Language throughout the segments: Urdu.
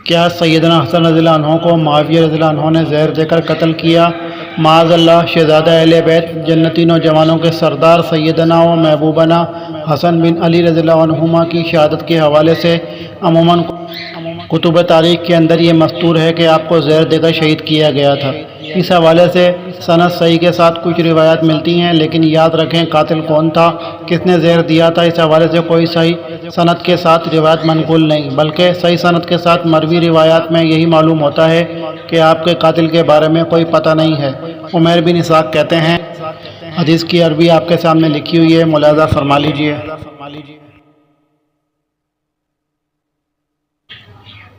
کیا سیدنا حسن رضی اللہ عنہ کو معاویہ رضی اللہ عنہ نے زہر دے کر قتل کیا؟ معاذ اللہ، شہزادہ اہل بیت جنتی نوجوانوں کے سردار سیدنا و محبوبنا حسن بن علی رضی اللہ عنہما کی شہادت کے حوالے سے عموماً کتب تاریخ کے اندر یہ مستور ہے کہ آپ کو زہر دے کر شہید کیا گیا تھا۔ اس حوالے سے سند صحیح کے ساتھ کچھ روایات ملتی ہیں، لیکن یاد رکھیں قاتل کون تھا، کس نے زہر دیا تھا، اس حوالے سے کوئی صحیح سند کے ساتھ روایت منقول نہیں، بلکہ صحیح سند کے ساتھ مروی روایات میں یہی معلوم ہوتا ہے کہ آپ کے قاتل کے بارے میں کوئی پتہ نہیں ہے۔ عمیر بن اسحاق کہتے ہیں، حدیث کی عربی آپ کے سامنے لکھی ہوئی ہے، ملاحظہ فرما لیجئے۔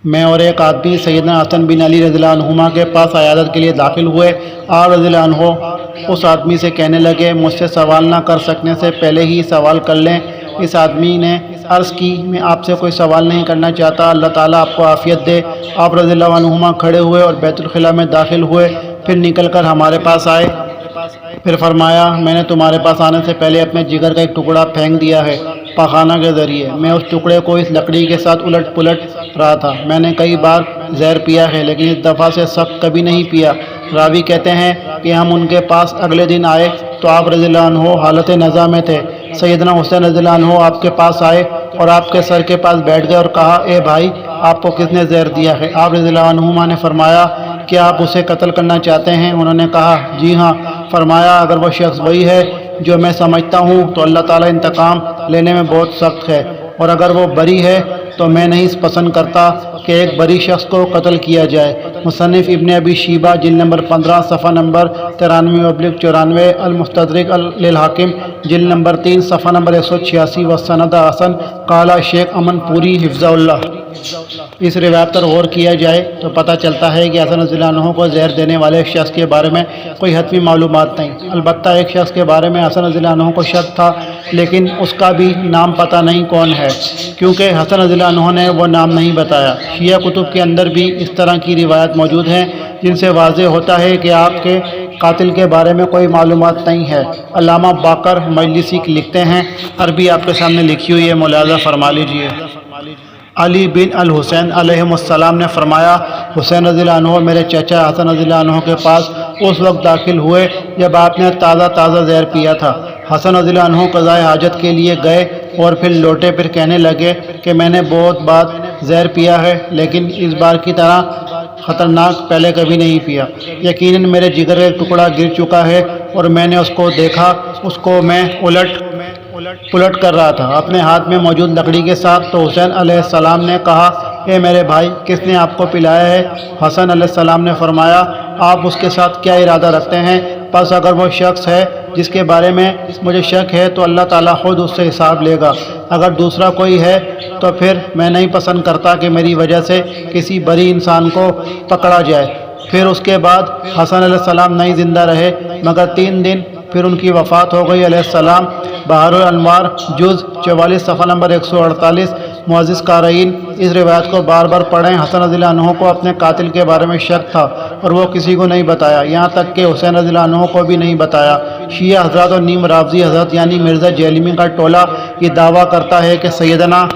میں اور ایک آدمی سیدنا حسن بن علی رضی اللہ عنہما کے پاس عیادت کے لیے داخل ہوئے۔ آپ رضی اللہ عنہ اس آدمی سے کہنے لگے، مجھ سے سوال نہ کر سکنے سے پہلے ہی سوال کر لیں۔ اس آدمی نے عرض کی، میں آپ سے کوئی سوال نہیں کرنا چاہتا، اللہ تعالیٰ آپ کو عافیت دے۔ آپ رضی اللہ عنہما کھڑے ہوئے اور بیت الخلا میں داخل ہوئے، پھر نکل کر ہمارے پاس آئے، پھر فرمایا، میں نے تمہارے پاس آنے سے پہلے اپنے جگر کا ایک ٹکڑا پھینک دیا ہے پاخانہ کے ذریعے۔ میں اس ٹکڑے کو اس لکڑی کے ساتھ الٹ پلٹ رہا تھا۔ میں نے کئی بار زہر پیا ہے، لیکن اس دفعہ سے سخت کبھی نہیں پیا۔ راوی کہتے ہیں کہ ہم ان کے پاس اگلے دن آئے تو آپ رضی اللہ عنہ حالت نزا میں تھے۔ سیدنا حسین رضی اللہ عنہ آپ کے پاس آئے اور آپ کے سر کے پاس بیٹھ گئے اور کہا، اے بھائی، آپ کو کس نے زہر دیا ہے؟ آپ رضی اللہ عنہما نے فرمایا، کیا آپ اسے قتل کرنا چاہتے ہیں؟ انہوں نے کہا، جی ہاں۔ فرمایا، اگر وہ شخص وہی ہے جو میں سمجھتا ہوں تو اللہ تعالیٰ انتقام لینے میں بہت سخت ہے، اور اگر وہ بری ہے تو میں نہیں پسند کرتا کہ ایک بری شخص کو قتل کیا جائے۔ مصنف ابن ابی شیبہ جلد نمبر 15 صفحہ نمبر 93/94، المستدرک للحاکم جلد نمبر 3 صفحہ نمبر 186، والسند حسن۔ قال شیخ امن پوری حفظہ اللہ۔ اس روایت پر غور کیا جائے تو پتہ چلتا ہے کہ حسن رضی اللہ عنہ کو زہر دینے والے شخص کے بارے میں کوئی حتمی معلومات نہیں۔ البتہ ایک شخص کے بارے میں حسن رضی اللہ عنہ کو شک تھا، لیکن اس کا بھی نام پتہ نہیں کون ہے، کیونکہ حسن رضی اللہ عنہ نے وہ نام نہیں بتایا۔ شیعہ کتب کے اندر بھی اس طرح کی روایت موجود ہیں جن سے واضح ہوتا ہے کہ آپ کے قاتل کے بارے میں کوئی معلومات نہیں ہے۔ علامہ باقر مجلسی لکھتے ہیں، عربی آپ کے سامنے لکھی ہوئی ہے، ملاحظہ فرما لیجئے۔ علی بن الحسین علیہ السلام نے فرمایا، حسین رضی اللہ عنہ میرے چچا حسن رضی اللہ عنہ کے پاس اس وقت داخل ہوئے جب آپ نے تازہ زہر پیا تھا۔ حسن رضی اللہ عنہ قضاء حاجت کے لیے گئے اور پھر لوٹے، پھر کہنے لگے کہ میں نے بہت بار زہر پیا ہے، لیکن اس بار کی طرح خطرناک پہلے کبھی نہیں پیا۔ یقیناً میرے جگر کا ایک ٹکڑا گر چکا ہے اور میں نے اس کو دیکھا، اس کو میں الٹ پلٹ کر رہا تھا اپنے ہاتھ میں موجود لکڑی کے ساتھ۔ تو حسین علیہ السلام نے کہا، اے میرے بھائی، کس نے آپ کو پلایا ہے؟ حسن علیہ السلام نے فرمایا، آپ اس کے ساتھ کیا ارادہ رکھتے ہیں؟ پس اگر وہ شخص ہے جس کے بارے میں مجھے شک ہے تو اللہ تعالیٰ خود اس سے حساب لے گا، اگر دوسرا کوئی ہے تو پھر میں نہیں پسند کرتا کہ میری وجہ سے کسی بری انسان کو پکڑا جائے۔ پھر اس کے بعد حسن علیہ السلام نہیں زندہ رہے مگر 3 دن، پھر ان کی وفات ہو گئی علیہ السلام۔ بحر الانوار جز 44 صفحہ نمبر 148۔ معزز قارئین، اس روایت کو بار بار پڑھیں۔ حسن رضی اللہ عنہ کو اپنے قاتل کے بارے میں شک تھا اور وہ کسی کو نہیں بتایا، یہاں تک کہ حسین رضی اللہ عنہ کو بھی نہیں بتایا۔ شیعہ حضرات اور نیم رافضی حضرات یعنی مرزا جیلمی کا ٹولہ یہ دعویٰ کرتا ہے کہ سیدنا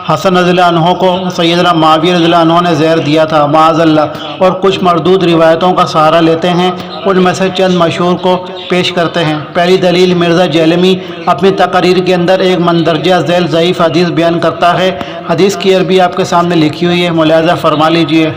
حسن رضی اللہ عنہ کو سیدنا معاویہ رضی اللہ عنہ نے زہر دیا تھا، معاذ اللہ، اور کچھ مردود روایتوں کا سہارا لیتے ہیں۔ ان میں سے چند مشہور کو پیش کرتے ہیں۔ پہلی دلیل، مرزا جیلمی اپنی تقاریر کے اندر ایک مندرجہ ذیل ضعیف حدیث بیان کرتا ہے۔ حدیث کی عربی آپ کے سامنے لکھی ہوئی ہے، ملاحظہ فرما لیجئے۔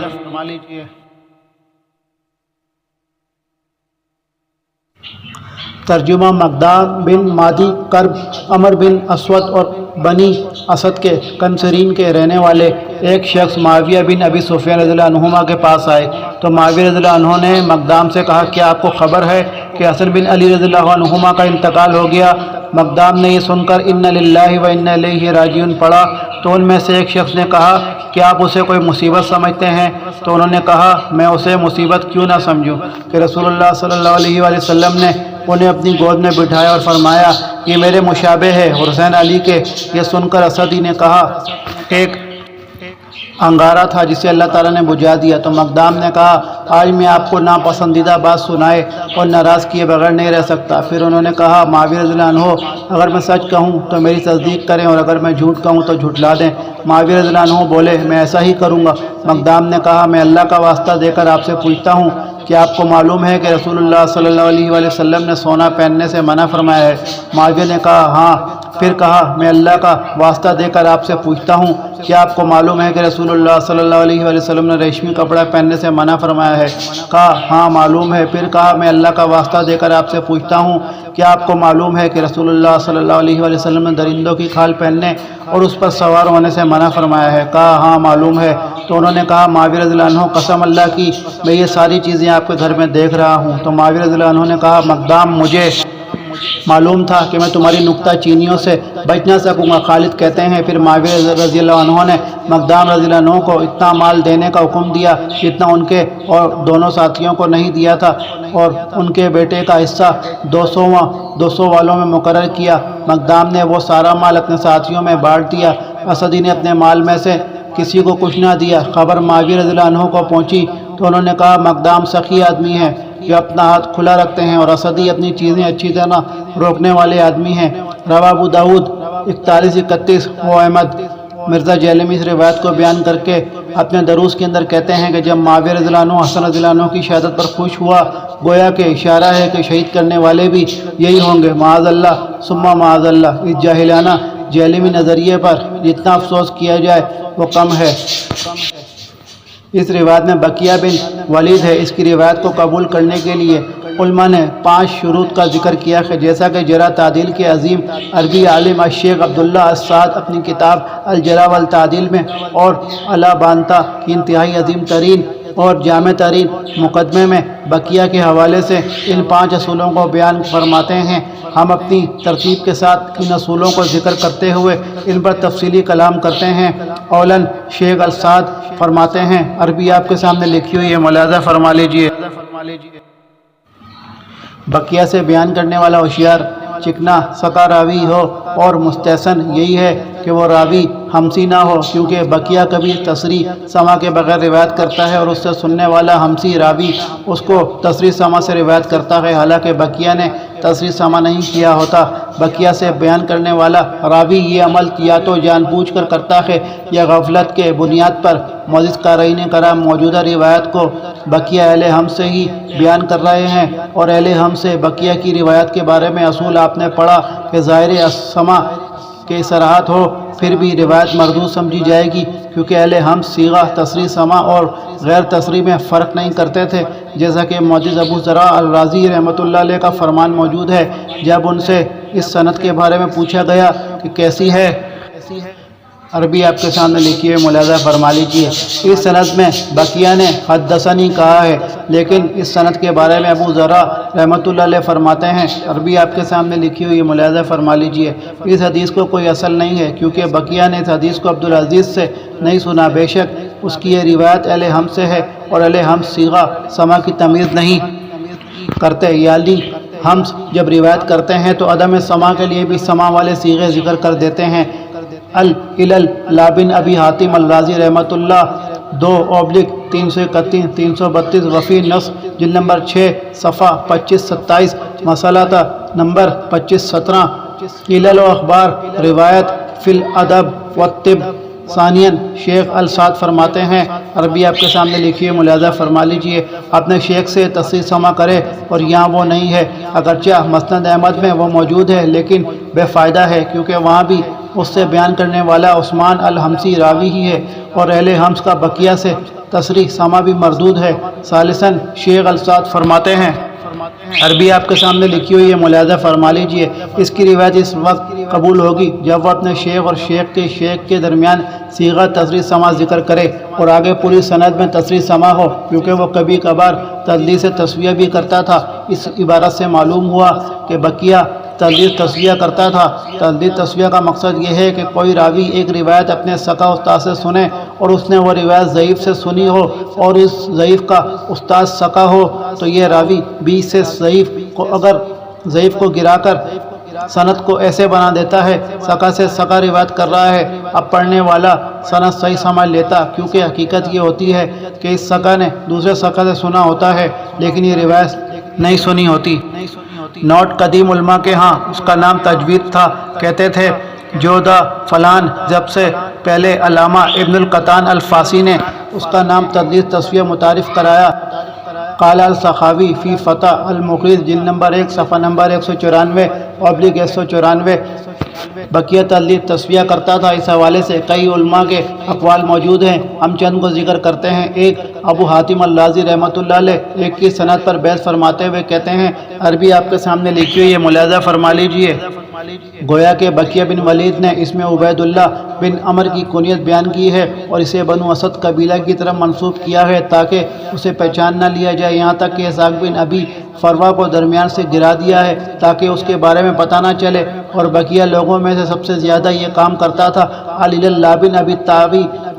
ترجمہ مقدام بن مادی کرب، عمر بن اسود اور بنی اسد کے کنسرین کے رہنے والے ایک شخص معاویہ بن ابی سفیان رضی اللہ عنہما کے پاس آئے تو معاویہ رضی اللہ عنہ نے مقدام سے کہا، کیا آپ کو خبر ہے کہ حسن بن علی رضی اللہ عنہما کا انتقال ہو گیا؟ مقدام نے یہ سن کر اِنَّ لِلَّهِ وَإِنَّ إِلَيْهِ راجعون پڑھا تو ان میں سے ایک شخص نے کہا، کیا آپ اسے کوئی مصیبت سمجھتے ہیں؟ تو انہوں نے کہا، میں اسے مصیبت کیوں نہ سمجھوں کہ رسول اللہ صلی اللہ علیہ وآلہ وسلم نے انہیں اپنی گود میں بٹھایا اور فرمایا، یہ میرے مشابہ ہے حسین علی کے۔ یہ سن کر اسدی نے کہا، انگارہ تھا جسے اللہ تعالیٰ نے بجھا دیا۔ تو مقدام نے کہا آج میں آپ کو ناپسندیدہ بات سنائے اور ناراض کیے بغیر نہیں رہ سکتا۔ پھر انہوں نے کہا معاویہ رضی اللہ عنہ اگر میں سچ کہوں تو میری تصدیق کریں اور اگر میں جھوٹ کہوں تو جھٹلا دیں۔ معاویہ رضی اللہ عنہ بولے میں ایسا ہی کروں گا۔ مقدام نے کہا میں اللہ کا واسطہ دے کر آپ سے پوچھتا ہوں کہ آپ کو معلوم ہے کہ رسول اللہ صلی اللہ علیہ وآلہ وسلم نے سونا پہننے سے منع فرمایا ہے؟ معاویہ نے کہا ہاں۔ پھر کہا میں اللہ کا واسطہ دے کر آپ سے پوچھتا ہوں کہ آپ کو معلوم ہے کہ رسول اللہ صلی اللہ علیہ وآلہ وسلم نے ریشمی کپڑا پہننے سے منع فرمایا ہے؟ کہا ہاں معلوم ہے۔ پھر کہا میں اللہ کا واسطہ دے کر آپ سے پوچھتا ہوں کہ آپ کو معلوم ہے کہ رسول اللہ صلی اللہ علیہ وآلہ وسلم نے درندوں کی کھال پہننے اور اس پر سوار ہونے سے منع فرمایا ہے؟ کہا ہاں معلوم ہے۔ تو انہوں نے کہا معاویہ رضی اللہ عنہ قسم اللہ کی میں یہ ساری چیزیں آپ کے گھر میں دیکھ رہا ہوں۔ تو معاویہ رضی اللہ عنہ نے کہا مقدام مجھے معلوم تھا کہ میں تمہاری نکتہ چینیوں سے بچ نہ سکوں گا۔ خالد کہتے ہیں پھر معاویہ رضی اللہ عنہ نے مقدام رضی اللہ عنہ کو اتنا مال دینے کا حکم دیا جتنا ان کے اور دونوں ساتھیوں کو نہیں دیا تھا، اور ان کے بیٹے کا حصہ 200 والوں میں مقرر کیا۔ مقدام نے وہ سارا مال اپنے ساتھیوں میں بانٹ دیا۔ اسدی نے اپنے مال میں سے کسی کو کچھ نہ دیا۔ خبر معاویہ رضی اللہ عنہ کو پہنچی تو انہوں نے کہا مقدام سخی آدمی ہیں، یہ اپنا ہاتھ کھلا رکھتے ہیں، اور اسدی اپنی چیزیں اچھی طرح روکنے والے آدمی ہیں۔ رواہ ابو داؤد 4131 و احمد مرزا جیلمی اس روایت کو بیان کر کے اپنے دروس کے اندر کہتے ہیں کہ جب معاویہ رضی اللہ عنہ حسن رضی اللہ عنہ کی شہادت پر خوش ہوا گویا کہ اشارہ ہے کہ شہید کرنے والے بھی یہی ہوں گے، معاذ اللہ ثم معاذ اللہ۔ اس جاہلانہ جیلمی نظریے پر جتنا افسوس کیا جائے وہ کم ہے۔ اس روایت میں بقیہ بن ولید ہے۔ اس کی روایت کو قبول کرنے کے لیے علماء نے 5 شروط کا ذکر کیا ہے، جیسا کہ جرح تعدیل کے عظیم عربی عالم الشیخ عبداللہ السعد اپنی کتاب الجرح والتعدیل میں اور الابانتا کی انتہائی عظیم ترین اور جامع ترین مقدمے میں بقیہ کے حوالے سے ان 5 اصولوں کو بیان فرماتے ہیں۔ ہم اپنی ترتیب کے ساتھ ان اصولوں کو ذکر کرتے ہوئے ان پر تفصیلی کلام کرتے ہیں۔ اولاً شیخ السعد فرماتے ہیں، عربی آپ کے سامنے لکھی ہوئی ہے، ملاحظہ فرما لیجئے۔ بقیہ سے بیان کرنے والا ہوشیار چکنا سکا راوی ہو اور مستحسن یہی ہے کہ وہ راوی ہمسی نہ ہو، کیونکہ بقیہ کبھی تصریح سما کے بغیر روایت کرتا ہے اور اس سے سننے والا ہمسی راوی اس کو تصریح سما سے روایت کرتا ہے، حالانکہ بقیہ نے تصریح سما نہیں کیا ہوتا۔ بقیہ سے بیان کرنے والا راوی یہ عمل یا تو جان بوجھ کر کرتا ہے یا غفلت کے بنیاد پر۔ معزز قارئین کرام، موجودہ روایت کو بقیہ اہل ہم سے ہی بیان کر رہے ہیں، اور اہل ہم سے بقیہ کی روایت کے بارے میں اصول آپ نے پڑھا کہ ظاہر سما کے صراحت ہو پھر بھی روایت مردود سمجھی جائے گی، کیونکہ اہل ہم صیغہ تصریح سما اور غیر تصریح میں فرق نہیں کرتے تھے، جیسا کہ معزز ابو زرع الرازی رحمۃ اللہ علیہ کا فرمان موجود ہے۔ جب ان سے اس سند کے بارے میں پوچھا گیا کہ کیسی ہے، عربی آپ کے سامنے لکھی ہوئی، ملاحظہ فرما لیجیے۔ اس سند میں بقیہ نے حدثنی کہا ہے، لیکن اس سند کے بارے میں ابو زرع رحمۃ اللہ علیہ فرماتے ہیں، عربی آپ کے سامنے لکھی ہوئی، ملاحظہ فرما لیجیے، اس حدیث کو کوئی اصل نہیں ہے، کیونکہ بقیہ نے اس حدیث کو عبدالعزیز سے نہیں سنا۔ بے شک اس کی یہ روایت اہل ہم سے ہے، اور اہل ہم صیغہ سما کی تمیز نہیں کرتے، یعنی ہم جب روایت کرتے ہیں تو عدم سما کے لیے بھی سما والے صیغے ذکر کر دیتے ہیں۔ العلل لابن ابی حاتم الرازی رحمۃ اللہ 2/331 332 وفی نص جلد نمبر 6 صفحہ 2527 مسئلہ نمبر 2517 علل و اخبار روایت فی الادب والطب۔ ثانیاً شیخ السعد فرماتے ہیں، عربی آپ کے سامنے لکھیے، ملاحظہ فرما لیجئے، اپنے شیخ سے تصحیح سما کرے، اور یہاں وہ نہیں ہے، اگرچہ مسند احمد میں وہ موجود ہے لیکن بے فائدہ ہے، کیونکہ وہاں بھی اس سے بیان کرنے والا عثمان الحمسی راوی ہی ہے، اور اہل حمص کا بقیہ سے تصریح سما بھی مردود ہے۔ ثالثاً شیخ السعد فرماتے ہیں، عربی آپ کے سامنے لکھی ہوئی ہے، ملاحظہ فرما لیجئے، اس کی روایت اس وقت قبول ہوگی جب وہ اپنے شیخ اور شیخ کے درمیان صیغہ تصریح سما ذکر کرے اور آگے پوری سند میں تصریح سما ہو، کیونکہ وہ کبھی کبھار تدلیس تسویہ بھی کرتا تھا۔ اس عبارت سے معلوم ہوا کہ بقیہ تدلیس تسویہ کرتا تھا۔ تدلیس تسویہ کا مقصد یہ ہے کہ کوئی راوی ایک روایت اپنے سکا استاد سے سنے اور اس نے وہ روایت ضعیف سے سنی ہو اور اس ضعیف کا استاد سکا ہو، تو یہ راوی 20 سے ضعیف کو گرا کر سند کو ایسے بنا دیتا ہے سکا سے سکا روایت کر رہا ہے، اب پڑھنے والا سند صحیح سمجھ لیتا، کیونکہ حقیقت یہ ہوتی ہے کہ اس سکا نے دوسرے سکا سے سنا ہوتا ہے لیکن یہ روایت نہیں سنی ہوتی۔ نوٹ: قدیم علماء کے ہاں اس کا نام تجوید تھا، کہتے تھے جودہ فلان، جب سے پہلے علامہ ابن القطان الفاسی نے اس کا نام تدلیس تصفیہ متعارف کرایا۔ قال السخاوی فی فتح المغیث جلد نمبر 1 صفحہ نمبر 194/194۔ بقیہ تدلیس تصفیہ کرتا تھا۔ اس حوالے سے کئی علماء کے اقوال موجود ہیں، ہم چند کو ذکر کرتے ہیں۔ ایک، ابو حاتم الرازی رحمۃ اللہ علیہ ایک کی سند پر بحث فرماتے ہوئے کہتے ہیں، عربی آپ کے سامنے لکھی ہوئی ہے، ملاحظہ فرما لیجئے۔ گویا کہ بقیہ بن ولید نے اس میں عبید اللہ بن عمر کی کنیت بیان کی ہے اور اسے بنو اسد قبیلہ کی طرف منسوب کیا ہے تاکہ اسے پہچان نہ لیا جائے، یہاں تک کہ اسحاق بن ابی فروا کو درمیان سے گرا دیا ہے تاکہ اس کے بارے میں پتہ نہ چلے، اور بقیہ لوگوں میں سے سب سے زیادہ یہ کام کرتا تھا علی اللہ بن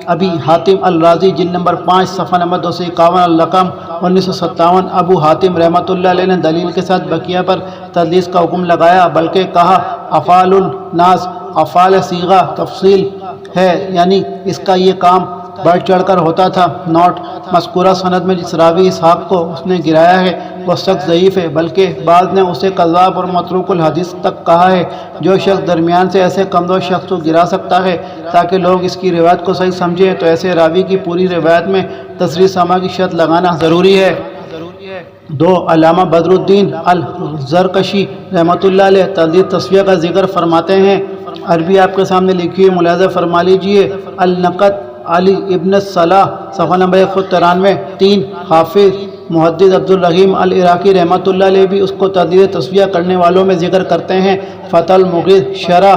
ابی حاتم الرازی جلد نمبر 5 صفحہ نمبر 251 الرقم 1957۔ ابو حاتم رحمۃ اللہ علیہ نے دلیل کے ساتھ بقیہ پر تدلیس کا حکم لگایا، بلکہ کہا افعال الناس افعال صیغہ تفصیل ہے، یعنی اس کا یہ کام بڑھ چڑھ کر ہوتا تھا۔ نوٹ: مذکورہ سند میں جس راوی اسحاق کو اس نے گرایا ہے وہ شخص ضعیف ہے، بلکہ بعض نے اسے کذاب اور متروک الحدیث تک کہا ہے۔ جو شخص درمیان سے ایسے کمزور شخص کو گرا سکتا ہے تاکہ لوگ اس کی روایت کو صحیح سمجھیں، تو ایسے راوی کی پوری روایت میں تصریح سما کی شرط لگانا ضروری ہے۔ 2، علامہ بدر الدین الزرکشی رحمۃ اللہ علیہ تدلیس تصفیہ کا ذکر فرماتے ہیں، عربی آپ کے سامنے لکھی ہوئی، ملاحظہ فرما لیجئے۔ النقد علی ابن الصلاح صفحہ نمبر 193۔ 3، حافظ محدث عبد الرحیم العراقی رحمۃ اللہ علیہ بھی اس کو تدلیس تصفیہ کرنے والوں میں ذکر کرتے ہیں۔ فتح المغیث شرح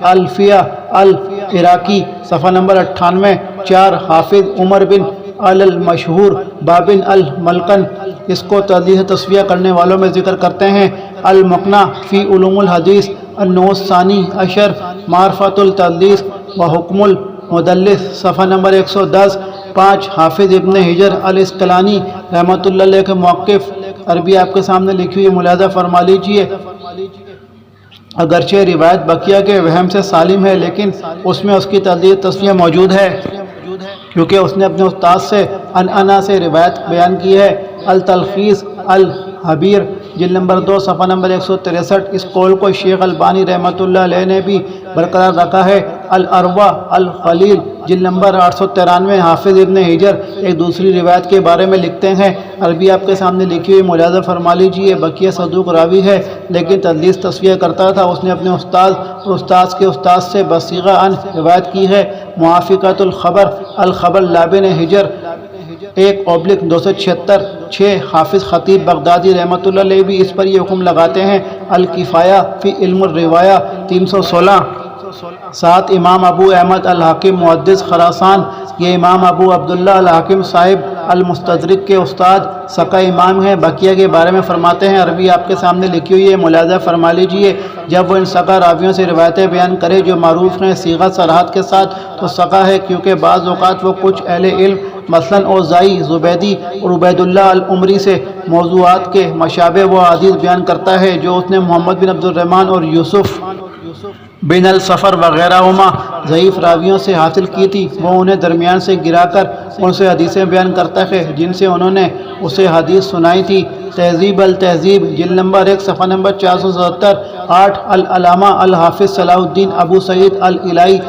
الفیہ العراقی صفحہ نمبر 98۔ 4، حافظ عمر بن المشہور بابن الملکن اس کو تدلیس تصفیہ کرنے والوں میں ذکر کرتے ہیں۔ المقنع فی علوم الحدیث النوع الثانی عشر معرفت التدلیس و حکم المدلس صفحہ نمبر 110۔ 5، حافظ ابن حجر الاسقلانی رحمۃ اللہ علیہ کے موقف، عربی آپ کے سامنے لکھی ہوئی، ملاحظہ فرما لیجئے۔ اگرچہ روایت بقیہ کے وہم سے سالم ہے لیکن اس میں اس کی تدلیس تصفیہ موجود ہے کیونکہ اس نے اپنے استاد سے عنعنہ سے روایت بیان کی ہے۔ التلخیص الحبیر جلد نمبر 2 صفحہ نمبر 163۔ اس قول کو شیخ البانی رحمۃ اللہ علیہ نے بھی برقرار رکھا ہے۔ الارواح الخلیل جلد نمبر 893۔ حافظ ابن حجر ایک دوسری روایت کے بارے میں لکھتے ہیں، عربی آپ کے سامنے لکھی ہوئی، ملاحظہ فرما لیجئے۔ بقیہ صدوق راوی ہے لیکن تدلیس تصفیہ کرتا تھا، اس نے اپنے استاد اور استاد کے استاد سے بصیغہ عن روایت کی ہے۔ موافقت الخبر الخبر لابن حجر 1/276۔ 6، حافظ خطیب بغدادی رحمۃ اللہ علیہ بھی اس پر یہ حکم لگاتے ہیں۔ الکفایہ فی علم الروایہ 316۔ 7، امام ابو احمد الحاکم محدث خراسان، یہ امام ابو عبداللہ الحاکم صاحب المستدرک کے استاد سکا امام ہیں، بقیہ کے بارے میں فرماتے ہیں، عربی آپ کے سامنے لکھی ہوئی ہے، ملاحظہ فرما لیجئے۔ جب وہ ان سکا راویوں سے روایتیں بیان کرے جو معروف ہیں صیغہ صراحت کے ساتھ تو سکا ہے، کیونکہ بعض اوقات وہ کچھ اہل علم مثلاً اوزائی، زبیدی اور عبید اللہ العمری سے موضوعات کے مشابہ وہ حدیث بیان کرتا ہے جو اس نے محمد بن عبد الرحمن اور یوسف بن الصفر وغیرہ ضعیف راویوں سے حاصل کی تھی، وہ انہیں درمیان سے گرا کر ان سے حدیثیں بیان کرتا ہے جن سے انہوں نے اسے حدیث سنائی تھی۔ تہذیب التہذیب جلد نمبر 1 صفحہ نمبر 477۔ 8، العلامہ الحافظ صلاح الدین ابو سعید العلائی،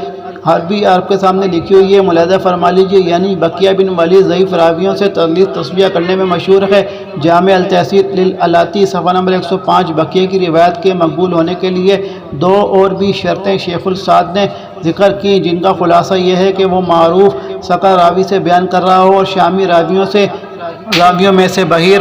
عربی آپ کے سامنے لکھی ہوئی ہے، ملاحظہ فرما لیجئے، یعنی بقیہ بن ولید ضعیف راویوں سے تدلیس تصفیہ کرنے میں مشہور ہے۔ جامع التحصیل للعلاتی صفحہ نمبر 105۔ بقیہ کی روایت کے مقبول ہونے کے لیے 2 اور بھی شرطیں شیخ السعد نے ذکر کی، جن کا خلاصہ یہ ہے کہ وہ معروف سکا راوی سے بیان کر رہا ہو اور شامی راویوں میں سے بہیر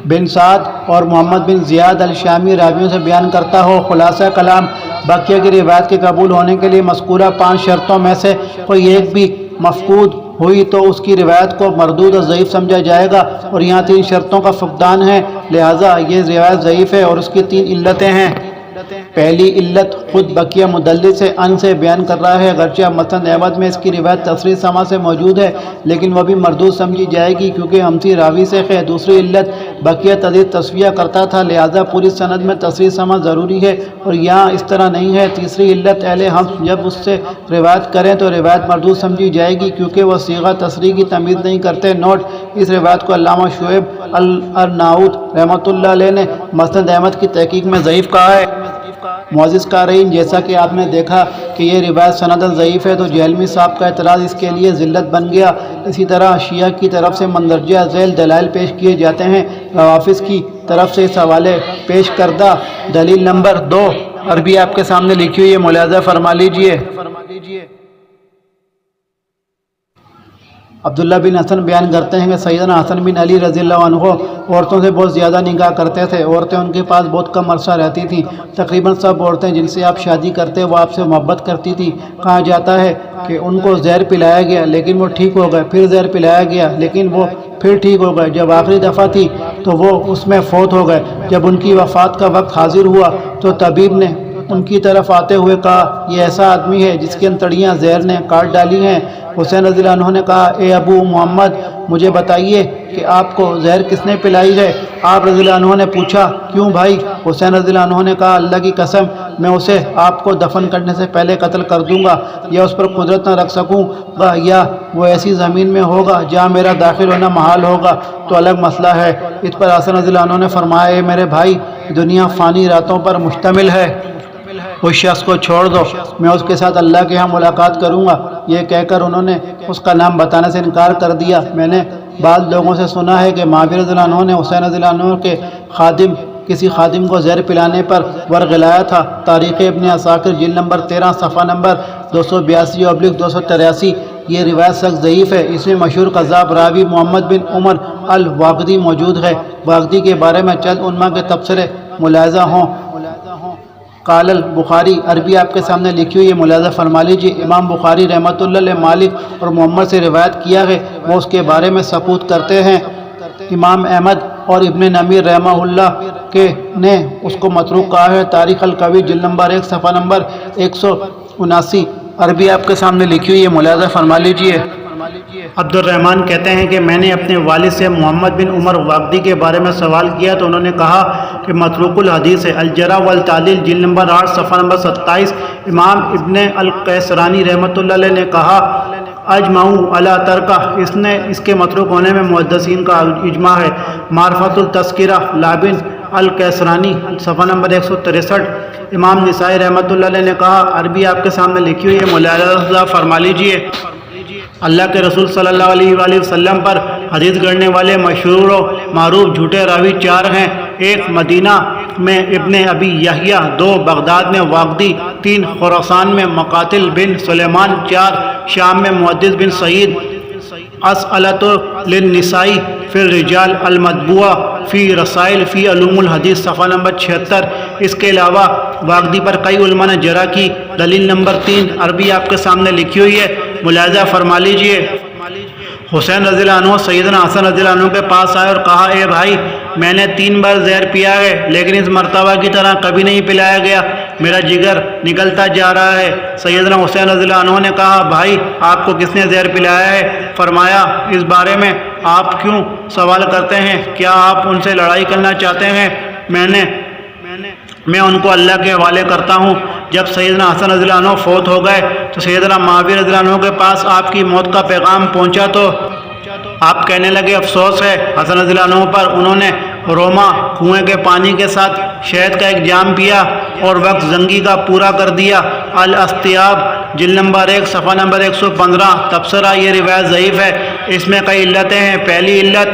بن سعد اور محمد بن زیاد الشامی راویوں سے بیان کرتا ہو۔ خلاصہ کلام، بقیہ کی روایت کے قبول ہونے کے لیے مذکورہ 5 شرطوں میں سے کوئی ایک بھی مفقود ہوئی تو اس کی روایت کو مردود اور ضعیف سمجھا جائے گا، اور یہاں 3 شرطوں کا فقدان ہے، لہٰذا یہ روایت ضعیف ہے اور اس کی 3 علتیں ہیں۔ پہلی علت خود بقیہ مدلس ان سے بیان کر رہا ہے، اگرچہ مسند احمد میں اس کی روایت تصریح سما سے موجود ہے لیکن وہ بھی مردود سمجھی جائے گی کیونکہ ہمسی راوی سے ہے۔ دوسری علت بقیہ تدریس تصفیہ کرتا تھا، لہذا پوری سند میں تصریح سما ضروری ہے اور یہاں اس طرح نہیں ہے۔ تیسری علت اہل حفظ جب اس سے روایت کریں تو روایت مردود سمجھی جائے گی کیونکہ وہ صیغہ تصریح کی تمیز نہیں کرتے۔ نوٹ: اس روایت کو علامہ شعیب الارناؤط رحمۃ اللہ علیہ نے مسند احمد کی تحقیق میں ضعیف کہا ہے۔ معزز قارئین، جیسا کہ آپ نے دیکھا کہ یہ روایت سنداً ضعیف ہے تو جہلمی صاحب کا اعتراض اس کے لیے ذلت بن گیا۔ اسی طرح شیعہ کی طرف سے مندرجہ ذیل دلائل پیش کیے جاتے ہیں۔ روافض کی طرف سے اس حوالے پیش کردہ دلیل نمبر 2 عربی آپ کے سامنے لکھی ہوئی ہے، ملاحظہ فرما لیجئے۔ عبداللہ بن حسن بیان کرتے ہیں کہ سیدنا حسن بن علی رضی اللہ عنہ عورتوں سے بہت زیادہ نکاح کرتے تھے۔ عورتیں ان کے پاس بہت کم عرصہ رہتی تھیں۔ تقریباً سب عورتیں جن سے آپ شادی کرتے وہ آپ سے محبت کرتی تھیں۔ کہا جاتا ہے کہ ان کو زہر پلایا گیا لیکن وہ ٹھیک ہو گئے، پھر زہر پلایا گیا لیکن وہ پھر ٹھیک ہو گئے۔ جب آخری دفعہ تھی تو وہ اس میں فوت ہو گئے۔ جب ان کی وفات کا وقت حاضر ہوا تو طبیب نے ان کی طرف آتے ہوئے کہا، یہ ایسا آدمی ہے جس کی انتڑیاں زہر نے کاٹ ڈالی ہیں۔ حسین رضی اللہ عنہ نے کہا، اے ابو محمد، مجھے بتائیے کہ آپ کو زہر کس نے پلائی ہے؟ آپ رضی اللہ عنہ نے پوچھا، کیوں بھائی؟ حسین رضی اللہ عنہ نے کہا، اللہ کی قسم، میں اسے آپ کو دفن کرنے سے پہلے قتل کر دوں گا، یا اس پر قدرت نہ رکھ سکوں گا، یا وہ ایسی زمین میں ہوگا جہاں میرا داخل ہونا محال ہوگا، تو الگ مسئلہ ہے۔ اس پر حسن رضی اللہ عنہ نے فرمایا، اے میرے بھائی، دنیا فانی راتوں پر مشتمل ہے، اس شخص کو چھوڑ دو، میں اس کے ساتھ اللہ کے ہاں ملاقات کروں گا۔ یہ کہہ کر انہوں نے اس کا نام بتانے سے انکار کر دیا۔ میں نے بعض لوگوں سے سنا ہے کہ معاویہ رضی اللہ عنہ نے حسین رضی اللہ عنہ کے کسی خادم کو زہر پلانے پر ورغلایا تھا۔ تاریخ ابن عساکر جلد نمبر 13 صفحہ نمبر 282/283۔ یہ روایت سخت ضعیف ہے۔ اس میں مشہور قذاب راوی محمد بن عمر الواقدی موجود ہے۔ واقدی کے بارے میں چند علماء کے تبصرے ملاحظہ ہوں۔ قال البخاری عربی آپ کے سامنے لکھی ہوئی ہے، ملاحظہ فرما لیجیے۔ امام بخاری رحمۃ اللہ علیہ مالک اور محمد سے روایت کیا ہے، وہ اس کے بارے میں ثبوت کرتے ہیں۔ امام احمد اور ابن نمیر رحمہ اللہ نے اس کو متروک کہا ہے۔ تاریخ القوی جلد نمبر 1 صفحہ نمبر 179 عربی آپ کے سامنے لکھی ہوئی ہے، ملاحظہ فرما لیجیے۔ عبد الرحمن کہتے ہیں کہ میں نے اپنے والد سے محمد بن عمر واقدی کے بارے میں سوال کیا تو انہوں نے کہا کہ متروک الحدیث ہے۔ الجرح والتعدیل جلد نمبر 8 صفحہ نمبر 27۔ امام ابن القیسرانی رحمۃ اللہ علیہ نے کہا، اجمعوا علی ترکہ، اس کے متروک ہونے میں محدثین کا اجماع ہے۔ معرفت التذکرہ لابن القیسرانی صفحہ نمبر 163۔ امام نسائی رحمۃ اللہ علیہ نے کہا، عربی آپ کے سامنے لکھی ہوئی ہے، ملاحظہ فرما لیجیے۔ اللہ کے رسول صلی اللہ علیہ وآلہ وسلم پر حدیث گڑھنے والے مشہور و معروف جھوٹے راوی 4 ہیں۔ 1 مدینہ میں ابن ابی یحییٰ، 2 بغداد میں واقدی، 3 خراسان میں مقاتل بن سلیمان، 4 شام میں محدث بن سعید۔ اسئلۃ للنسائی فی الرجال المطبوعہ فی رسائل فی علوم الحدیث صفحہ نمبر 76۔ اس کے علاوہ واقدی پر کئی علماء نے جرح کی۔ دلیل نمبر 3 عربی آپ کے سامنے لکھی ہوئی ہے، ملاحظہ فرما لیجئے۔ حسین رضی اللہ عنہ سیدنا حسن رضی اللہ عنہ کے پاس آئے اور کہا، اے بھائی، میں نے 3 بار زہر پیا ہے لیکن اس مرتبہ کی طرح کبھی نہیں پلایا گیا، میرا جگر نکلتا جا رہا ہے۔ سیدنا حسین رضی اللہ عنہ نے کہا، بھائی، آپ کو کس نے زہر پلایا ہے؟ فرمایا، اس بارے میں آپ کیوں سوال کرتے ہیں؟ کیا آپ ان سے لڑائی کرنا چاہتے ہیں؟ میں ان کو اللہ کے حوالے کرتا ہوں۔ جب سیدنا حسن رضی اللہ عنہ فوت ہو گئے تو سیدنا معاویہ رضی اللہ عنہ کے پاس آپ کی موت کا پیغام پہنچا تو آپ کہنے لگے، افسوس ہے حسن رضی اللہ عنہ پر، انہوں نے روما کنویں کے پانی کے ساتھ شہد کا ایک جام پیا اور وقت زنگی کا پورا کر دیا۔ الاستیاب جلد نمبر 1 صفحہ نمبر 115۔ تبصرہ، یہ روایت ضعیف ہے، اس میں کئی علتیں ہیں۔ پہلی علت،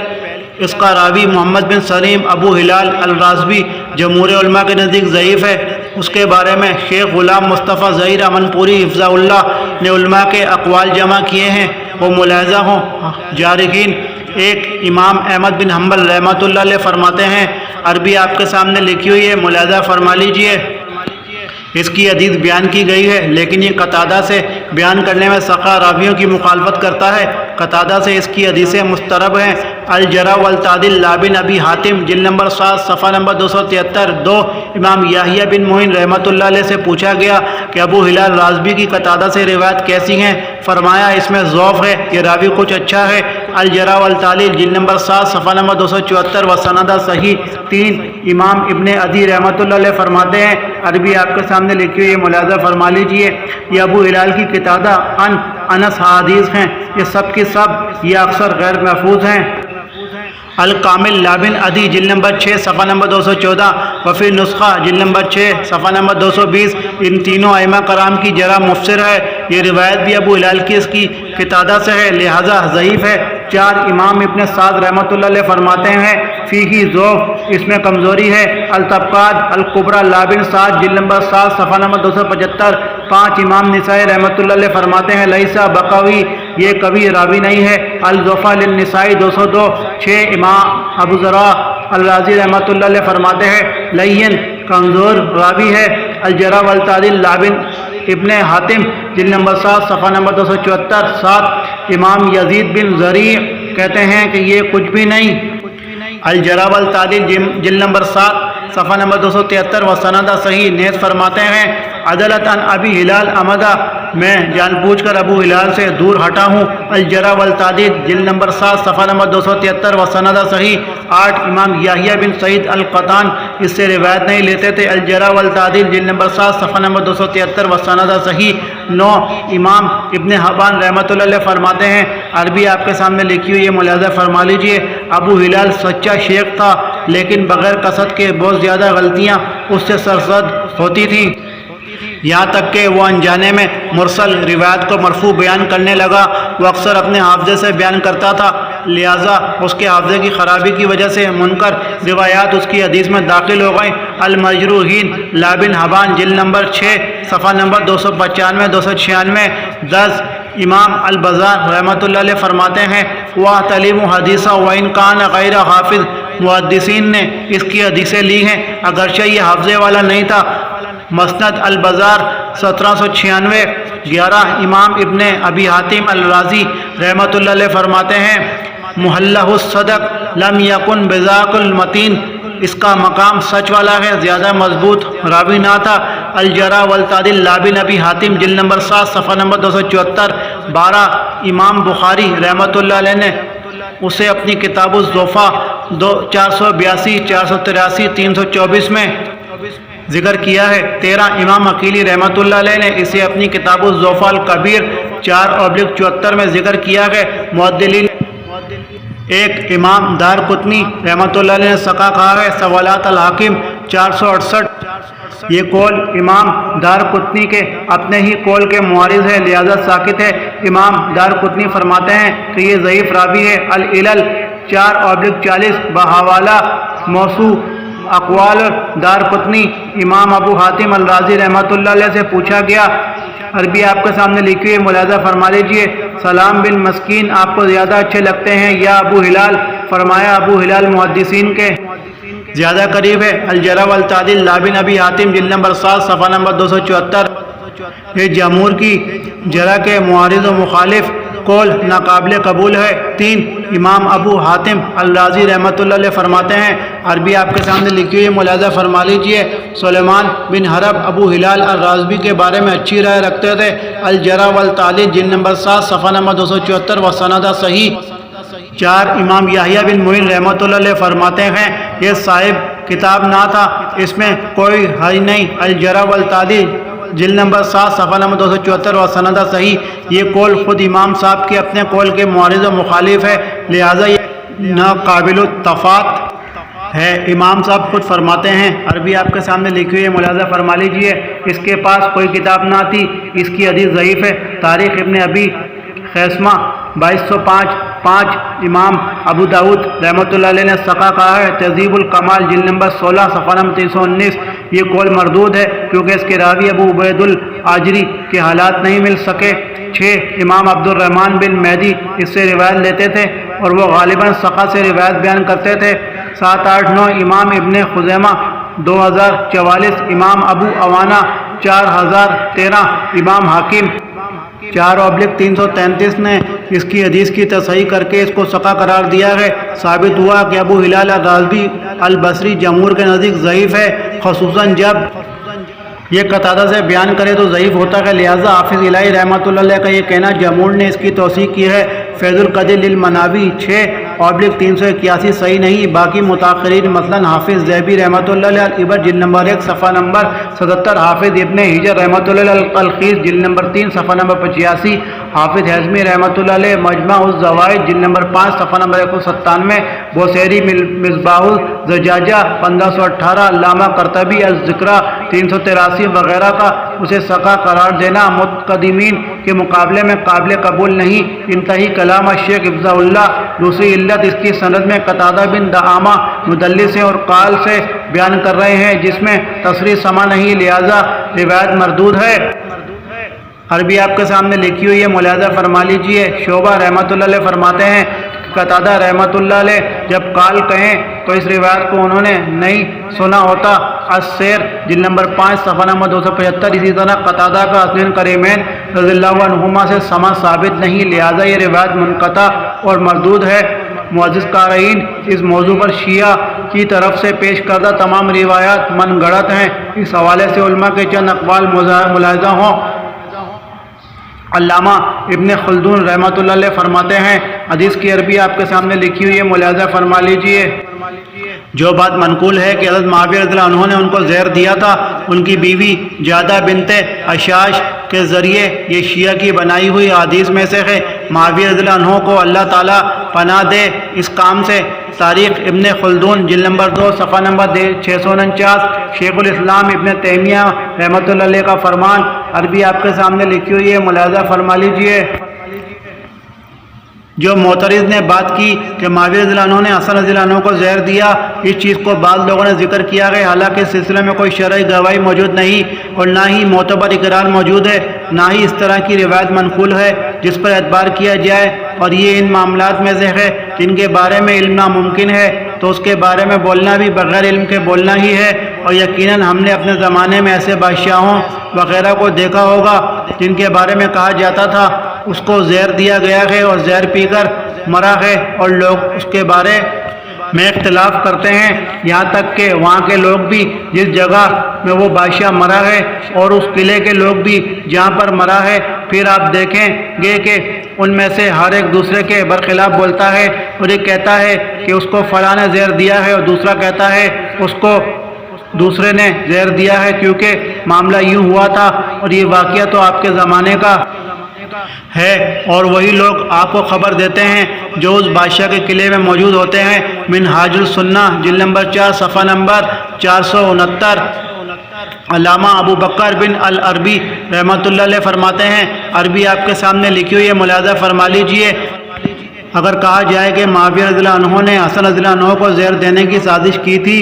اس کا راوی محمد بن سلیم ابو ہلال الرازبی جمہور علماء کے نزدیک ضعیف ہے۔ اس کے بارے میں شیخ غلام مصطفیٰ ظہیر امن پوری حفظہ اللہ نے علماء کے اقوال جمع کیے ہیں، وہ ملاحظہ ہوں۔ جارحین 1 امام احمد بن حنبل رحمۃ اللہ علیہ فرماتے ہیں، عربی آپ کے سامنے لکھی ہوئی ہے، ملاحظہ فرما لیجئے۔ اس کی حدیث بیان کی گئی ہے لیکن یہ قتادہ سے بیان کرنے میں سقا راویوں کی مخالفت کرتا ہے۔ قتادہ سے اس کی حدیثیں مسترب ہیں۔ الجرح والتعدیل لابن ابی حاتم جلد نمبر 7 صفحہ نمبر 273 2 امام یحییٰ بن معین رحمۃ اللہ علیہ سے پوچھا گیا کہ ابو ہلال رازبی کی قتادہ سے روایت کیسی ہیں؟ فرمایا اس میں ضعف ہے، یہ راوی کچھ اچھا ہے۔ الجرح والتعدیل جلد نمبر 7 صفحہ نمبر 274 وسند صحیح 3 امام ابن عدی رحمۃ اللہ علیہ فرماتے ہیں، عربی آپ کے سامنے لکھی ہوئی، یہ ملاحظہ فرما لیجئے، یہ ابو ہلال کی قتادہ انس حدیث ہیں، یہ سب کی سب یہ اکثر غیر محفوظ ہیں۔ الکامل لابن عدی جلد نمبر 6 صفحہ نمبر 214 وفی نسخہ جلد نمبر 6 صفحہ نمبر 220 ان تینوں ائمہ کرام کی جرح مفسر ہے۔ یہ روایت بھی ابو ہلال کی اس کی قتادہ سے ہے، لہذا ضعیف ہے۔ 4 امام ابن سعد رحمۃ اللہ علیہ فرماتے ہیں فیہ ضعف، اس میں کمزوری ہے۔ الطبقات الکبریٰ لابن سعد جلد نمبر 7 صفحہ نمبر 275 5 امام نسائی رحمۃ اللہ علیہ فرماتے ہیں لیسا بقوی، یہ کبھی راوی نہیں ہے۔ الضعفاء للنسائی 202 6 امام ابو ذرا الرازی رحمۃ اللہ علیہ فرماتے ہیں لین، کمزور راوی ہے۔ الجرح والتعدیل لابن ابن حاتم جلد نمبر 7 صفحہ نمبر 274 7 امام یزید بن زریع کہتے ہیں کہ یہ کچھ بھی نہیں۔ الجرح والتعدیل جلد نمبر 7 صفحہ نمبر 273 وسند صحیح نیز فرماتے ہیں عدالت عن ابی ہلال امدہ، میں جان بوجھ کر ابو ہلال سے دور ہٹا ہوں۔ الجرح والتعدیل جلد نمبر 7 صفحہ نمبر 273 وسند صحیح 8 امام یحییٰ بن سعید القطان اس سے روایت نہیں لیتے تھے۔ الجرح والتعدیل جلد نمبر 7 صفحہ نمبر 273 وسند صحیح 9 امام ابن حبان رحمۃ اللہ علیہ فرماتے ہیں، عربی آپ کے سامنے لکھی ہوئی، یہ ملاحظہ فرما لیجئے، ابو ہلال سچا شیخ تھا لیکن بغیر قصد کے بہت زیادہ غلطیاں اس سے سرزد ہوتی تھیں، یہاں تک کہ وہ انجانے میں مرسل روایت کو مرفوع بیان کرنے لگا۔ وہ اکثر اپنے حافظے سے بیان کرتا تھا، لہٰذا اس کے حافظے کی خرابی کی وجہ سے منکر روایات اس کی حدیث میں داخل ہو گئیں۔ المجروحین لابن حبان جلد نمبر 6 صفحہ نمبر 295 296 10 امام البزار رحمۃ اللہ علیہ فرماتے ہیں وہ تعلیم حدیثہ وَإِنْ كَانَ غَيْرَ حافظ، محدثین نے اس کی حدیثیں لی ہیں اگرچہ یہ حافظے والا نہیں تھا۔ مسند البزار 1796 11 امام ابن ابی حاتم الرازی رحمۃ اللہ علیہ فرماتے ہیں محلہ الصدق لم یکن بذاک المتین، اس کا مقام سچ والا ہے، زیادہ مضبوط راوی نہ تھا۔ الجرح والتعدیل لابن ابی حاتم جلد نمبر 7 صفحہ نمبر 274 12 امام بخاری رحمۃ اللہ علیہ نے اسے اپنی کتاب الضعفاء 482 483 324 میں ذکر کیا ہے۔ 13 امام عقیلی رحمۃ اللہ علیہ نے اسے اپنی کتاب الضعفاء الکبیر 4/74 میں ذکر کیا ہے۔ معدلین 1 امام دار قطنی رحمۃ اللہ علیہ نے سقا کہا ہے۔ سوالات الحاکم 468 یہ قول امام دار قطنی کے اپنے ہی قول کے معارض ہے، لہذا ساکت ہے۔ امام دار قطنی فرماتے ہیں کہ یہ ضعیف راوی ہے۔ العلل 4/40 بحوالہ موضوع اقوال دار قطنی امام ابو حاتم الرازی رحمۃ اللہ علیہ سے پوچھا گیا، عربی آپ کے سامنے لکھی ہوئی، ملاحظہ فرما لیجئے، سلام بن مسکین آپ کو زیادہ اچھے لگتے ہیں یا ابو ہلال؟ فرمایا ابو ہلال محدثین کے زیادہ قریب ہے۔ الجرح والتعدیل لابن ابی حاتم جلد نمبر 7 صفحہ نمبر 274 یہ جمہور کی جرح کے معارض و مخالف قول ناقابل قبول ہے۔ 3 امام ابو حاتم الرازی رحمۃ اللہ علیہ فرماتے ہیں، عربی آپ کے سامنے لکھی ہوئی، ملاحظہ فرما لیجئے، سلیمان بن حرب ابو ہلال الرازبی کے بارے میں اچھی رائے رکھتے تھے۔ الجرح والتعدیل جلد نمبر 7 صفحہ نمبر 274 وسند صحیح 4 امام یحییٰ بن معین رحمۃ اللہ علیہ فرماتے ہیں یہ صاحب کتاب نہ تھا، اس میں کوئی حج نہیں۔ الجرح والتعدیل جلد نمبر 7 صفحہ نمبر 274 وسند صحیح یہ قول خود امام صاحب کے اپنے قول کے معارض و مخالف ہے، لہٰذا یہ ناقابل التفات ہے۔ امام صاحب خود فرماتے ہیں، عربی آپ کے سامنے لکھی ہوئی ہے، ملاحظہ فرما لیجئے، اس کے پاس کوئی کتاب نہ تھی، اس کی حدیث ضعیف ہے۔ تاریخ ابن ابی خیثمہ 2205 5 امام ابو داود رحمۃ اللہ علیہ نے سقا کہا ہے۔ تہذیب الکمال جلد نمبر 16 صفحہ نمبر 319 یہ قول مردود ہے کیونکہ اس کے راوی ابو عبید العاجری کے حالات نہیں مل سکے۔ 6 امام عبد الرحمن بن مہدی اس سے روایت لیتے تھے اور وہ غالباً سقا سے روایت بیان کرتے تھے۔ 7 8 9 امام ابن خزیمہ 2044 امام ابو عوانہ 4013 امام حاکم 4/333 نے اس کی حدیث کی تصحیح کر کے اس کو ثقہ قرار دیا ہے۔ ثابت ہوا کہ ابو ہلال غازی البصری جمہور کے نزدیک ضعیف ہے، خصوصاً جب یہ قتادہ سے بیان کرے تو ضعیف ہوتا ہے، لہٰذا حافظ الہی رحمۃ اللہ علیہ کا یہ کہنا جمہور نے اس کی توثیق کی ہے۔ فیض القدیر للمناوی 6/381 صحیح نہیں۔ باقی متاخرین مثلاً حافظ ذہبی رحمۃ اللہ علیہ العبر جلد نمبر 1 صفحہ نمبر 77، حافظ ابن حجر رحمۃ اللہ علیہ التلخیص جلد نمبر 3 صفحہ نمبر 85، حافظ حزمی رحمۃ اللہ علیہ مجمع الزوائد جلد نمبر 5 صفحہ نمبر 197، بوسیری مصباح الزجاجہ 1518، علامہ قرطبی الذکرہ 383 وغیرہ کا اسے ثقہ قرار دینا متقدمین کے مقابلے میں قابل قبول نہیں۔ انتہی کلام الشیخ حفظہ اللہ۔ دوسری علت اس کی سند میں قتادہ بن دعامہ مدلس اور قال سے بیان کر رہے ہیں جس میں تصریح سما نہیں، لہذا روایت مردود ہے۔ عربی آپ کے سامنے لکھی ہوئی ہے، ملاحظہ فرما لیجئے۔ شعبہ رحمۃ اللہ علیہ فرماتے ہیں قتادہ رحمۃ اللہ علیہ جب قال کہیں تو اس روایت کو انہوں نے نہیں سنا ہوتا۔ السیر جلد نمبر 5 صفحہ نمبر 275۔ اسی طرح قتادہ کا حسنین کریمین رضی اللہ عنہما سے سما ثابت نہیں، لہذا یہ روایت منقطع اور مردود ہے۔ معزز قارئین، اس موضوع پر شیعہ کی طرف سے پیش کردہ تمام روایات من گڑت ہیں۔ اس حوالے سے علماء کے چند اقوال ملاحظہ ہوں۔ علامہ ابن خلدون رحمۃ اللہ علیہ فرماتے ہیں، حدیث کی عربی آپ کے سامنے لکھی ہوئی ہے، ملاحظہ فرما لیجئے۔ جو بات منقول ہے کہ حضرت معاویہ رضی اللہ عنہ نے ان کو زہر دیا تھا، ان کی بیوی جادہ بنت اشاش کے ذریعے، یہ شیعہ کی بنائی ہوئی حدیث میں سے ہے۔ معاویہ رضی اللہ عنہ کو اللہ تعالیٰ پناہ دے اس کام سے۔ تاریخ ابن خلدون جلد نمبر 2 صفحہ نمبر 649، شیخ الاسلام ابن تیمیہ رحمۃ اللہ علیہ کا فرمان، عربی آپ کے سامنے لکھی ہوئی ہے، ملاحظہ فرما لیجئے۔ جو معترض نے بات کی کہ معاویہ رضی اللہ عنہ نے حسن رضی اللہ عنہ کو زہر دیا، اس چیز کو بعض لوگوں نے ذکر کیا ہے، حالانکہ اس سلسلے میں کوئی شرعی گواہی موجود نہیں اور نہ ہی معتبر اقرار موجود ہے، نہ ہی اس طرح کی روایت منقول ہے جس پر اعتبار کیا جائے، اور یہ ان معاملات میں سے ہے جن کے بارے میں علم ناممکن ہے، تو اس کے بارے میں بولنا بھی بغیر علم کے بولنا ہی ہے۔ اور یقیناً ہم نے اپنے زمانے میں ایسے بادشاہوں وغیرہ کو دیکھا ہوگا جن کے بارے میں کہا جاتا تھا اس کو زہر دیا گیا ہے اور زہر پی کر مرا ہے، اور لوگ اس کے بارے میں اختلاف کرتے ہیں، یہاں تک کہ وہاں کے لوگ بھی جس جگہ میں وہ بادشاہ مرا ہے اور اس قلعے کے لوگ بھی جہاں پر مرا ہے، پھر آپ دیکھیں گے کہ ان میں سے ہر ایک دوسرے کے برخلاف بولتا ہے، اور یہ کہتا ہے کہ اس کو فلاں نے زہر دیا ہے، اور دوسرا کہتا ہے اس کو دوسرے نے زہر دیا ہے، کیونکہ معاملہ یوں ہوا تھا، اور یہ واقعہ تو آپ کے زمانے کا ہے، اور وہی لوگ آپ کو خبر دیتے ہیں جو اس بادشاہ کے قلعے میں موجود ہوتے ہیں۔ منہاج السنہ جلد نمبر 4 صفحہ نمبر 469۔ علامہ ابو بکر بن العربی رحمۃ اللہ علیہ فرماتے ہیں، عربی آپ کے سامنے لکھی ہوئی ہے، ملاحظہ فرما لیجئے۔ اگر کہا جائے کہ معاویہ رضی اللہ عنہ نے حسن رضی اللہ عنہ کو زہر دینے کی سازش کی تھی،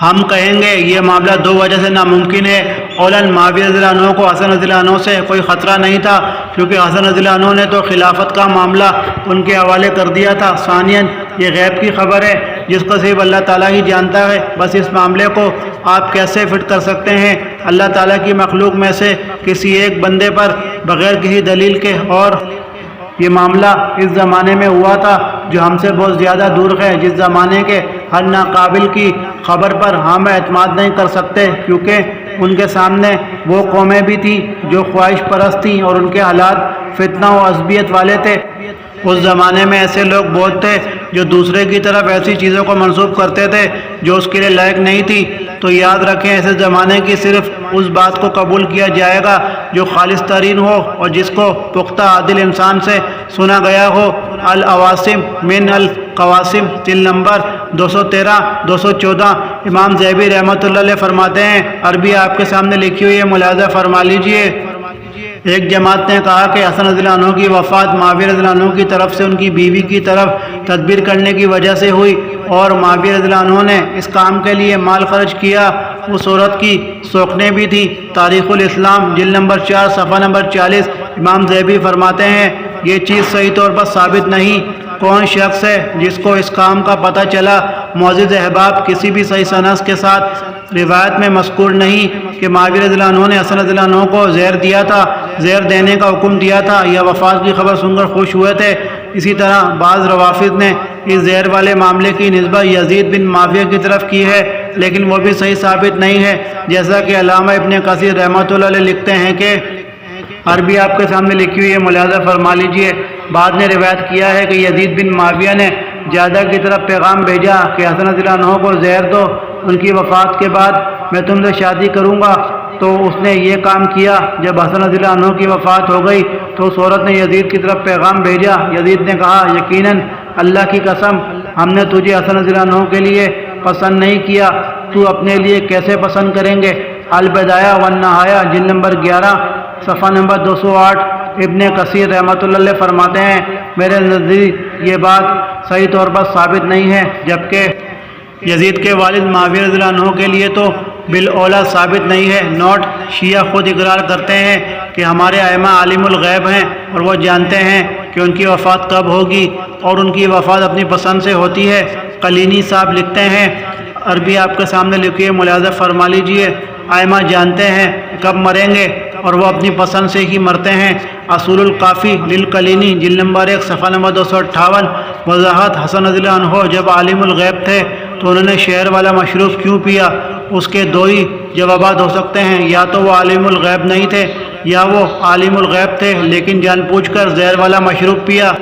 ہم کہیں گے یہ معاملہ دو وجہ سے ناممکن ہے۔ اولاً معاویہ رضی اللہ عنہ کو حسن رضی اللہ عنہ سے کوئی خطرہ نہیں تھا، کیونکہ حسن رضی اللہ عنہ نے تو خلافت کا معاملہ ان کے حوالے کر دیا تھا۔ ثانیاً یہ غیب کی خبر ہے جس کو صرف اللہ تعالیٰ ہی جانتا ہے، بس اس معاملے کو آپ کیسے فٹ کر سکتے ہیں اللہ تعالیٰ کی مخلوق میں سے کسی ایک بندے پر بغیر کسی دلیل کے؟ اور یہ معاملہ اس زمانے میں ہوا تھا جو ہم سے بہت زیادہ دور ہے، جس زمانے کے ہر ناقابل کی خبر پر ہم اعتماد نہیں کر سکتے، کیونکہ ان کے سامنے وہ قومیں بھی تھیں جو خواہش پرست تھیں اور ان کے حالات فتنہ و عصبیت والے تھے۔ اس زمانے میں ایسے لوگ بہت تھے جو دوسرے کی طرف ایسی چیزوں کو منسوب کرتے تھے جو اس کے لیے لائق نہیں تھی۔ تو یاد رکھیں ایسے زمانے کی صرف اس بات کو قبول کیا جائے گا جو خالص ترین ہو اور جس کو پختہ عادل انسان سے سنا گیا ہو۔ العواصم من القواسم جلد نمبر 213 214۔ امام ذہبی رحمۃ اللہ علیہ فرماتے ہیں، عربی آپ کے سامنے لکھی ہوئی ہے، ملاحظہ فرما لیجئے۔ ایک جماعت نے کہا کہ حسن رضی اللہ عنہ کی وفات معاویہ رضی اللہ عنہ کی طرف سے ان کی بیوی کی طرف تدبیر کرنے کی وجہ سے ہوئی، اور معاویہ رضی اللہ عنہ نے اس کام کے لیے مال خرچ کیا۔ اس عورت کی سوکھنے بھی تھی۔ تاریخ الاسلام جلد نمبر 4 صفحہ نمبر 40۔ امام ذہبی فرماتے ہیں یہ چیز صحیح طور پر ثابت نہیں۔ کون شخص ہے جس کو اس کام کا پتہ چلا؟ معزز احباب، کسی بھی صحیح سند کے ساتھ روایت میں مذکور نہیں کہ معاویہ رضی اللہ عنہ نے حسن رضی اللہ عنہ کو زہر دیا تھا، زہر دینے کا حکم دیا تھا یا وفات کی خبر سن کر خوش ہوئے تھے۔ اسی طرح بعض روافض نے اس زہر والے معاملے کی نسبت یزید بن معاویہ کی طرف کی ہے، لیکن وہ بھی صحیح ثابت نہیں ہے، جیسا کہ علامہ ابن کثیر رحمۃ اللہ علیہ لکھتے ہیں کہ عربی آپ کے سامنے لکھی ہوئی ہے، ملاحظہ فرما لیجئے۔ بعد نے روایت کیا ہے کہ یزید بن معاویہ نے جادہ کی طرف پیغام بھیجا کہ حسن رضی اللہ عنہ کو زہر دو، ان کی وفات کے بعد میں تم سے شادی کروں گا۔ تو اس نے یہ کام کیا۔ جب حسن رضی اللہ عنہ کی وفات ہو گئی تو اس عورت نے یزید کی طرف پیغام بھیجا۔ یزید نے کہا یقیناً اللہ کی قسم ہم نے تجھے حسن رضی اللہ عنہ کے لیے پسند نہیں کیا، تو اپنے لیے کیسے پسند کریں گے؟ البدایہ والنہایہ جلد نمبر 11 صفحہ نمبر 208۔ ابن کثیر رحمۃ اللہ علیہ فرماتے ہیں میرے نزدیک یہ بات صحیح طور پر ثابت نہیں ہے، جبکہ یزید کے والد معاویہ رضی اللہ عنہ کے لیے تو بالاولیٰ ثابت نہیں ہے۔ نوٹ: شیعہ خود اقرار کرتے ہیں کہ ہمارے ائمہ عالم الغیب ہیں اور وہ جانتے ہیں کہ ان کی وفات کب ہوگی اور ان کی وفات اپنی پسند سے ہوتی ہے۔ قلینی صاحب لکھتے ہیں، عربی آپ کے سامنے لکھی ہے، ملاحظہ فرما لیجئے، ائمہ جانتے ہیں کب مریں گے اور وہ اپنی پسند سے ہی مرتے ہیں۔ اصول الکافی للقلینی جلد نمبر 1 صفحہ نمبر 258۔ وضاحت: حسن رضی اللہ عنہ جب عالم الغیب تھے تو انہوں نے شہر والا مشروب کیوں پیا؟ اس کے دو ہی جوابات ہو سکتے ہیں، یا تو وہ عالم الغیب نہیں تھے یا وہ عالم الغیب تھے لیکن جان بوجھ کر زہر والا مشروب پیا۔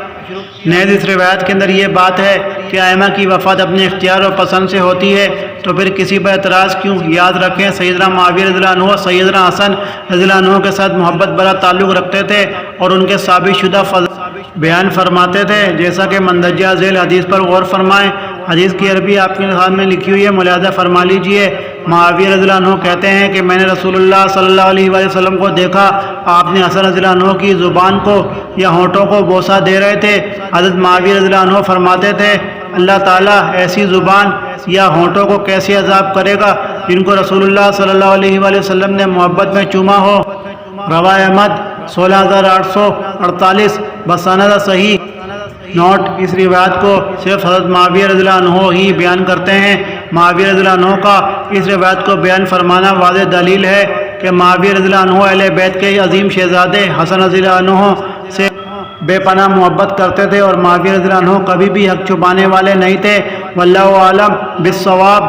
نیز اس روایت کے اندر یہ بات ہے کہ ائمہ کی وفات اپنے اختیار اور پسند سے ہوتی ہے، تو پھر کسی پر اعتراض کیوں؟ یاد رکھیں سیدنا معاویہ رضی اللہ عنہ سیدنا حسن رضی اللہ عنہ کے ساتھ محبت بھرا تعلق رکھتے تھے اور ان کے ثابت شدہ فضائل بیان فرماتے تھے، جیسا کہ مندرجہ ذیل حدیث پر غور فرمائیں۔ حدیث کی عربی آپ کے سامنے لکھی ہوئی ہے، ملاحظہ فرما لیجئے۔ معاویہ رضی اللہ عنہ کہتے ہیں کہ میں نے رسول اللہ صلی اللہ علیہ وآلہ وسلم کو دیکھا، آپ نے حسن رضی اللہ عنہ کی زبان کو یا ہونٹوں کو بوسہ دے رہے تھے۔ حضرت معاویہ رضی اللہ عنہ فرماتے تھے اللہ تعالیٰ ایسی زبان یا ہونٹوں کو کیسے عذاب کرے گا جن کو رسول اللہ صلی اللہ علیہ وآلہ وسلم نے محبت میں چوما ہو۔ رواہ احمد 16848 بسند صحیح۔ نوٹ: اس روایت کو صرف حضرت معاویہ رضی اللہ عنہ ہی بیان کرتے ہیں۔ معاویہ رضی اللہ عنہ کا اس روایت کو بیان فرمانا واضح دلیل ہے کہ معاویہ رضی اللہ عنہ اہل بیت کے عظیم شہزادے حسن رضی اللہ عنہ سے بے پناہ محبت کرتے تھے اور معاویہ رضی اللہ عنہ کبھی بھی حق چھپانے والے نہیں تھے۔ واللہ اعلم بالصواب۔